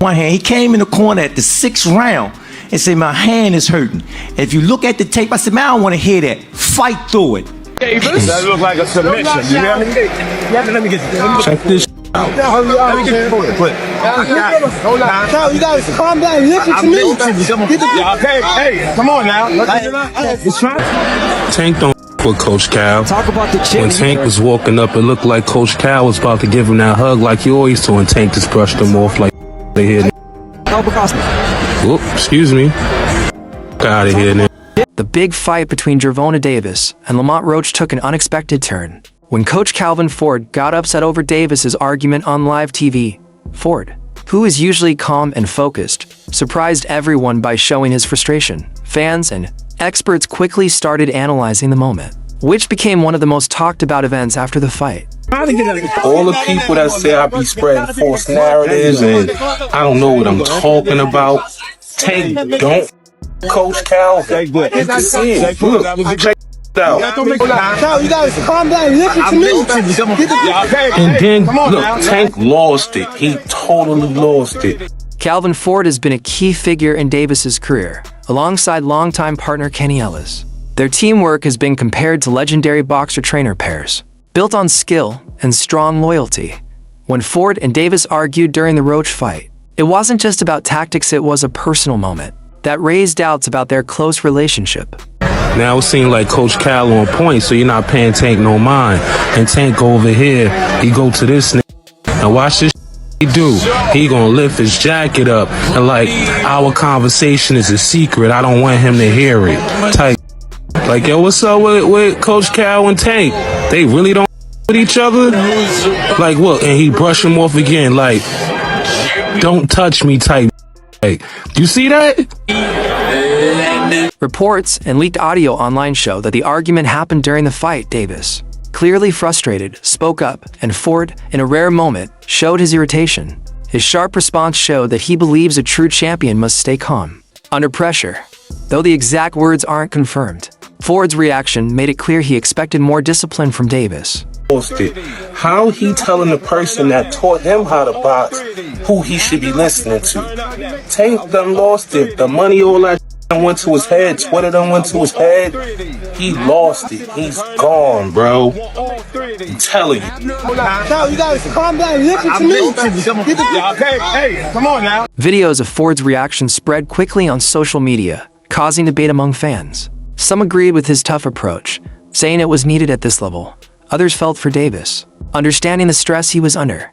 One hand, he came in the corner at the 6th round and said, my hand is hurting. If you look at the tape, I said, man, I don't want to hear that. Fight through it. That looked like a submission. You hear me? Let me get this. Check this out. Let me get hold on. You guys calm down. Listen to me. Hey, come on now. Tank don't with Coach Cal. Talk about the chin. When Tank was walking up, it looked like Coach Cal was about to give him that hug like you always do, and Tank just brushed him off like they here. Whoop, excuse me. Out of here now. The big fight between Gervonta and lamontroach took an unexpected turn when Coach Calvin Ford got upset over Davis's argument on live TV. Ford, who is usually calm and focused, surprised everyone by showing his frustration. Fans and experts quickly started analyzing the moment, which became one of the most talked about events after the fight. All the people that say I be spreading false narratives and I don't know what I'm talking about, Tank don't Coach Calvin. You can see it. Look, check it out. You guys calm down. Listen to me. And then, look, Tank lost it. He totally lost it. Calvin Ford has been a key figure in Davis's career, alongside longtime partner Kenny Ellis. Their teamwork has been compared to legendary boxer-trainer pairs, built on skill and strong loyalty. When Ford and Davis argued during the Roach fight, it wasn't just about tactics, it was a personal moment that raised doubts about their close relationship. Now it seems like Coach Cal on point, so you're not paying Tank no mind. And Tank go over here, he go to this nigga, and watch this he do. He gonna lift his jacket up, and like, our conversation is a secret, I don't want him to hear it. Type. Like, yo, what's up with Coach Cal and Tank? They really don't with each other? Like, what? And he brush him off again, like, don't touch me type. Like, do you see that? Reports and leaked audio online show that the argument happened during the fight. Davis, clearly frustrated, spoke up, and Ford, in a rare moment, showed his irritation. His sharp response showed that he believes a true champion must stay calm under pressure. Though the exact words aren't confirmed, Ford's reaction made it clear he expected more discipline from Davis. How he telling the person that taught him how to box who he should be listening to? Tank done lost it. The money, all that went to his head. Twitter done went to his head. He lost it. He's gone, bro. I'm telling you. You guys calm down. Listen to me. Hey, come on now. Videos of Ford's reaction spread quickly on social media, causing debate among fans. Some agreed with his tough approach, saying it was needed at this level. Others felt for Davis, understanding the stress he was under.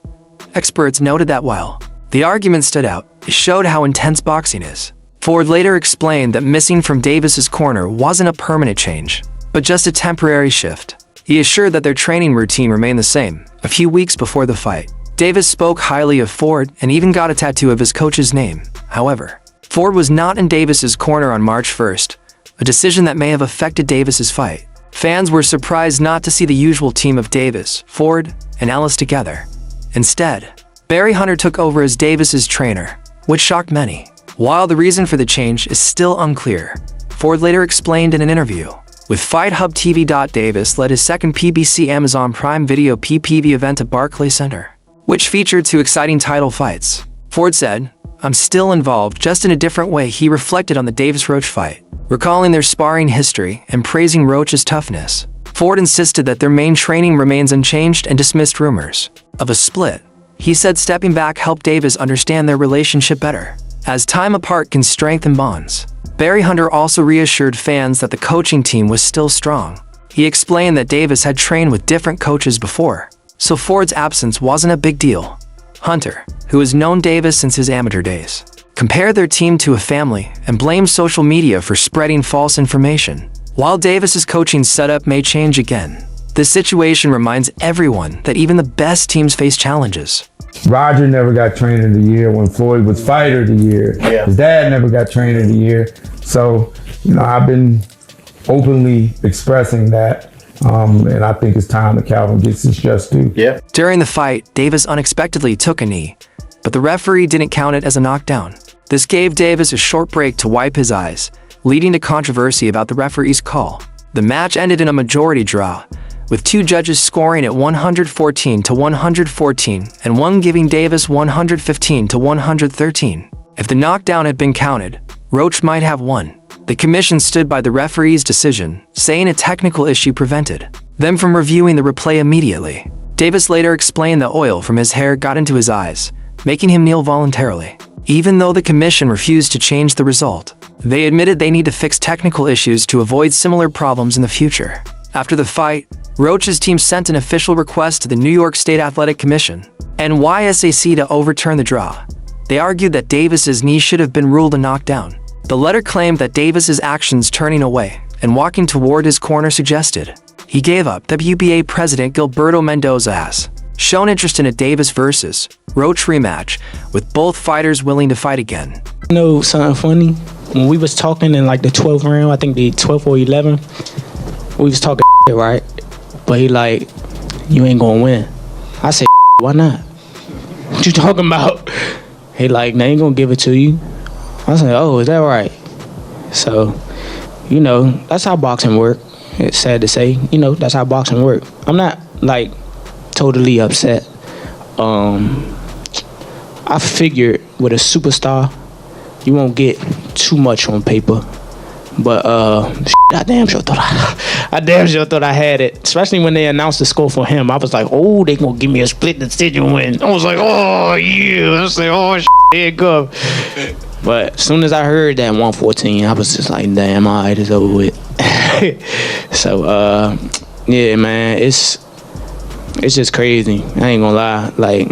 Experts noted that while the argument stood out, it showed how intense boxing is. Ford later explained that missing from Davis's corner wasn't a permanent change, but just a temporary shift. He assured that their training routine remained the same a few weeks before the fight. Davis spoke highly of Ford and even got a tattoo of his coach's name. However, Ford was not in Davis's corner on March 1st, a decision that may have affected Davis's fight. Fans were surprised not to see the usual team of Davis, Ford, and Ellis together. Instead, Barry Hunter took over as Davis's trainer, which shocked many. While the reason for the change is still unclear, Ford later explained in an interview with Fight Hub TV. Davis led his second PBC Amazon Prime Video PPV event at Barclays Center, which featured 2 exciting title fights. Ford said, "I'm still involved, just in a different way." He reflected on the Davis-Roach fight, recalling their sparring history and praising Roach's toughness. Ford insisted that their main training remains unchanged and dismissed rumors of a split. He said stepping back helped Davis understand their relationship better, as time apart can strengthen bonds. Barry Hunter also reassured fans that the coaching team was still strong. He explained that Davis had trained with different coaches before, so Ford's absence wasn't a big deal. Hunter, who has known Davis since his amateur days, compared their team to a family and blamed social media for spreading false information. While Davis's coaching setup may change again, this situation reminds everyone that even the best teams face challenges. Roger never got trainer of the year when Floyd was fighter of the year. Yeah. His dad never got trainer of the year. So, I've been openly expressing that. And I think it's time that Calvin gets his just due. Yeah. During the fight, Davis unexpectedly took a knee, but the referee didn't count it as a knockdown. This gave Davis a short break to wipe his eyes, leading to controversy about the referee's call. The match ended in a majority draw, with 2 judges scoring at 114 to 114 and one giving Davis 115 to 113. If the knockdown had been counted, Roach might have won. The commission stood by the referee's decision, saying a technical issue prevented them from reviewing the replay immediately. Davis later explained that oil from his hair got into his eyes, making him kneel voluntarily. Even though the commission refused to change the result, they admitted they need to fix technical issues to avoid similar problems in the future. After the fight, Roach's team sent an official request to the New York State Athletic Commission, NYSAC, to overturn the draw. They argued that Davis's knee should have been ruled a knockdown. The letter claimed that Davis's actions turning away and walking toward his corner suggested he gave up. WBA President Gilberto Mendoza has shown interest in a Davis versus Roach rematch, with both fighters willing to fight again. You know something funny? When we was talking in like the 12th round, I think the 12th or 11th, we was talking right? But he like, you ain't gonna win. I said, why not? What you talking about? He like, they ain't gonna give it to you. I said, oh, is that right? So, you know, that's how boxing work. It's sad to say, you know, that's how boxing work. I'm not like totally upset. I figured with a superstar, you won't get too much on paper. But I damn sure thought I had it. Especially when they announced the score for him. I was like, oh, they gonna give me a split decision win. I was like, oh yeah. I was like, oh here it go. But as soon as I heard that 114, I was just like, damn, all right, it's over with. So yeah, man, it's just crazy. I ain't gonna lie. Like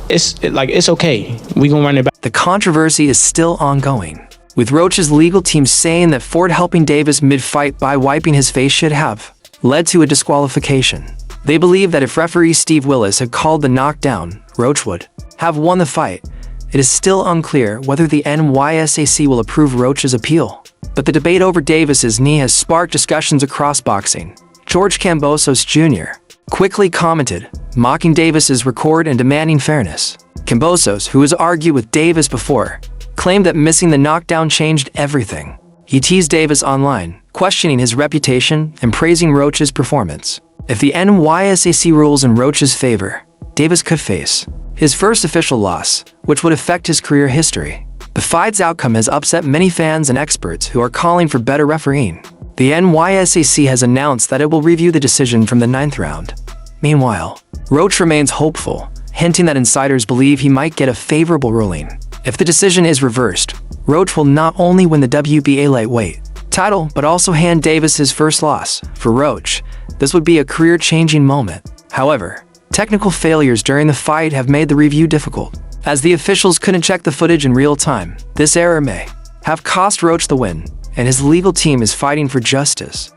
it's okay. We gonna run it back. The controversy is still ongoing, with Roach's legal team saying that Ford helping Davis mid-fight by wiping his face should have led to a disqualification. They believe that if referee Steve Willis had called the knockdown, Roach would have won the fight. It is still unclear whether the NYSAC will approve Roach's appeal, but the debate over Davis's knee has sparked discussions across boxing. George Kambosos Jr. quickly commented, mocking Davis's record and demanding fairness. Kambosos, who has argued with Davis before, claimed that missing the knockdown changed everything. He teased Davis online, questioning his reputation and praising Roach's performance. If the NYSAC rules in Roach's favor, Davis could face his first official loss, which would affect his career history. The fight's outcome has upset many fans and experts who are calling for better refereeing. The NYSAC has announced that it will review the decision from the 9th round. Meanwhile, Roach remains hopeful, hinting that insiders believe he might get a favorable ruling. If the decision is reversed, Roach will not only win the WBA lightweight title, but also hand Davis his first loss. For Roach, this would be a career-changing moment. However, technical failures during the fight have made the review difficult. As the officials couldn't check the footage in real time, this error may have cost Roach the win, and his legal team is fighting for justice.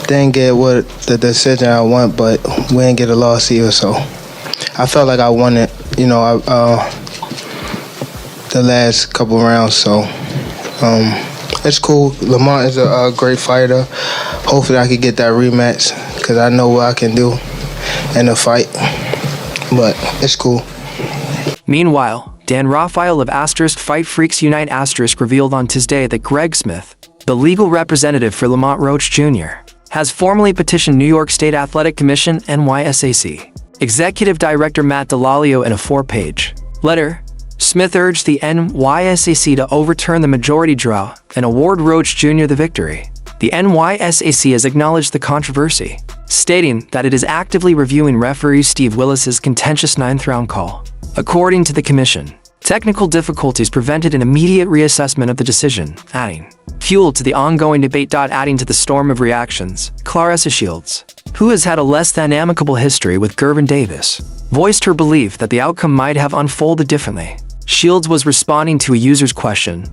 Didn't get what the decision I want, but we didn't get a loss either, so I felt like I won it, you know, the last couple rounds, so it's cool. Lamont is a great fighter. Hopefully I could get that rematch, because I know what I can do in a fight, but it's cool. Meanwhile, Dan Raphael of Fight Freaks Unite revealed on Tuesday that Greg Smith, the legal representative for Lamont Roach Jr., has formally petitioned New York State Athletic Commission (NYSAC) Executive Director Matt Delalio in a 4-page letter. Smith urged the NYSAC to overturn the majority draw and award Roach Jr. the victory. The NYSAC has acknowledged the controversy, stating that it is actively reviewing referee Steve Willis's contentious 9th round call. According to the commission, technical difficulties prevented an immediate reassessment of the decision, adding fuel to the ongoing debate. Adding to the storm of reactions, Claressa Shields, who has had a less than amicable history with Gervonta Davis, voiced her belief that the outcome might have unfolded differently. Shields was responding to a user's question,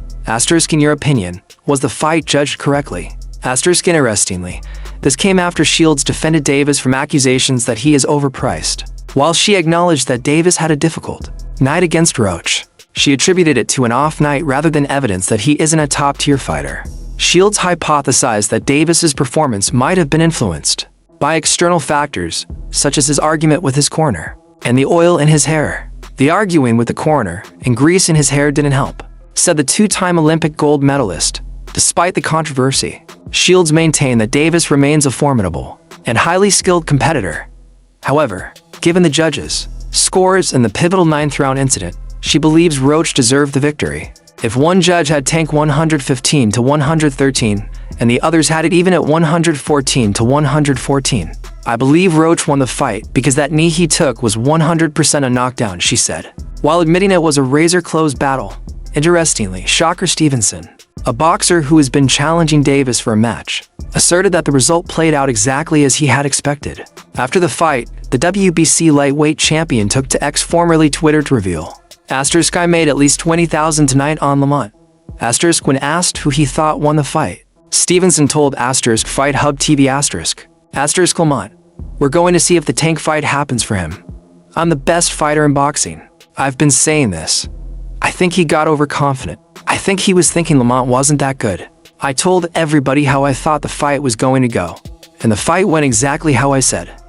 in your opinion, was the fight judged correctly? Interestingly, this came after Shields defended Davis from accusations that he is overpriced. While she acknowledged that Davis had a difficult night against Roach, she attributed it to an off night rather than evidence that he isn't a top-tier fighter. Shields hypothesized that Davis's performance might have been influenced by external factors, such as his argument with his corner and the oil in his hair. The arguing with the corner and grease in his hair didn't help, said the 2-time Olympic gold medalist. Despite the controversy, Shields maintained that Davis remains a formidable and highly skilled competitor. However, given the judges, scores, and the pivotal 9th round incident, she believes Roach deserved the victory. If one judge had Tank 115 to 113, and the others had it even at 114 to 114, I believe Roach won the fight because that knee he took was 100% a knockdown, she said, while admitting it was a razor-close battle. Interestingly, Shocker Stevenson, a boxer who has been challenging Davis for a match, asserted that the result played out exactly as he had expected. After the fight, the WBC lightweight champion took to X, formerly Twitter, to reveal, I made at least $20,000 tonight on Lamont. When asked who he thought won the fight, Stevenson told Fight Hub TV Lamont, we're going to see if the Tank fight happens for him. I'm the best fighter in boxing. I've been saying this. I think he got overconfident. I think he was thinking Lamont wasn't that good. I told everybody how I thought the fight was going to go, and the fight went exactly how I said.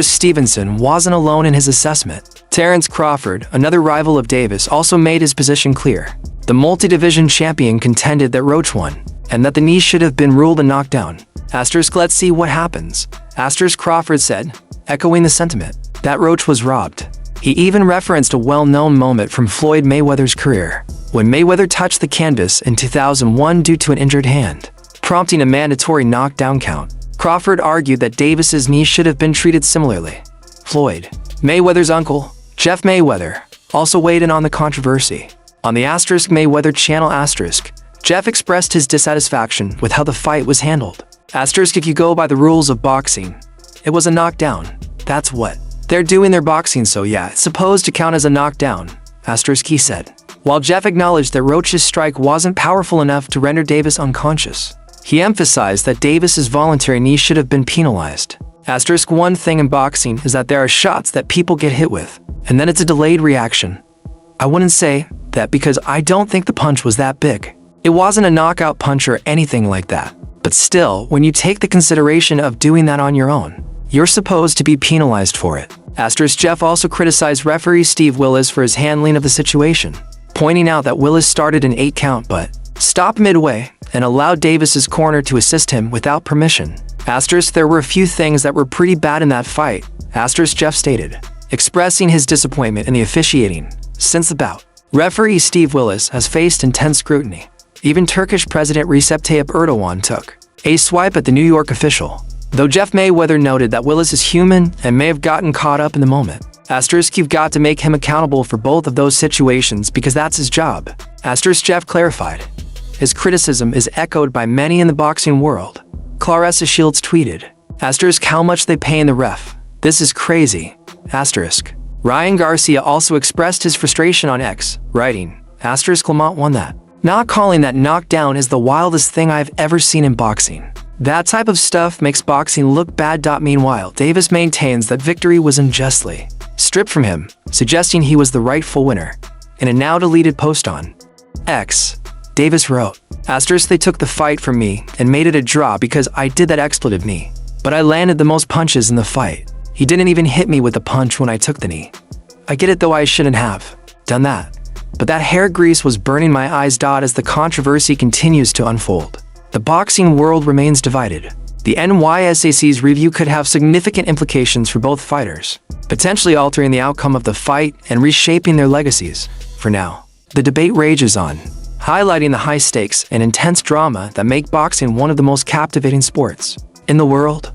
Stevenson wasn't alone in his assessment. Terence Crawford, another rival of Davis, also made his position clear. The multi-division champion contended that Roach won, and that the knee should have been ruled a knockdown. Let's see what happens. Crawford said, echoing the sentiment that Roach was robbed. He even referenced a well-known moment from Floyd Mayweather's career, when Mayweather touched the canvas in 2001 due to an injured hand, prompting a mandatory knockdown count. Crawford argued that Davis's knee should have been treated similarly. Floyd Mayweather's uncle, Jeff Mayweather, also weighed in on the controversy. On the Mayweather channel Jeff expressed his dissatisfaction with how the fight was handled. If you go by the rules of boxing, it was a knockdown. That's what they're doing their boxing, so yeah, it's supposed to count as a knockdown, he said. While Jeff acknowledged that Roach's strike wasn't powerful enough to render Davis unconscious, he emphasized that Davis's voluntary knee should have been penalized. One thing in boxing is that there are shots that people get hit with, and then it's a delayed reaction. I wouldn't say that because I don't think the punch was that big. It wasn't a knockout punch or anything like that. But still, when you take the consideration of doing that on your own, you're supposed to be penalized for it. Jeff also criticized referee Steve Willis for his handling of the situation, pointing out that Willis started an 8-count but stopped midway and allowed Davis's corner to assist him without permission. There were a few things that were pretty bad in that fight, Jeff stated, expressing his disappointment in the officiating. Since the bout, referee Steve Willis has faced intense scrutiny. Even Turkish President Recep Tayyip Erdogan took a swipe at the New York official, though Jeff Mayweather noted that Willis is human and may have gotten caught up in the moment. You've got to make him accountable for both of those situations because that's his job. Jeff clarified. His criticism is echoed by many in the boxing world. Claressa Shields tweeted, how much they paying the ref? This is crazy. Ryan Garcia also expressed his frustration on X, writing, Lamont won that. Not calling that knockdown is the wildest thing I've ever seen in boxing. That type of stuff makes boxing look bad. Meanwhile, Davis maintains that victory was unjustly stripped from him, suggesting he was the rightful winner. In a now-deleted post on X, Davis wrote, they took the fight from me and made it a draw because I did that expletive knee. But I landed the most punches in the fight. He didn't even hit me with a punch when I took the knee. I get it though, I shouldn't have done that. But that hair grease was burning my eyes. As the controversy continues to unfold, the boxing world remains divided. The NYSAC's review could have significant implications for both fighters, potentially altering the outcome of the fight and reshaping their legacies. For now, the debate rages on, highlighting the high stakes and intense drama that make boxing one of the most captivating sports in the world.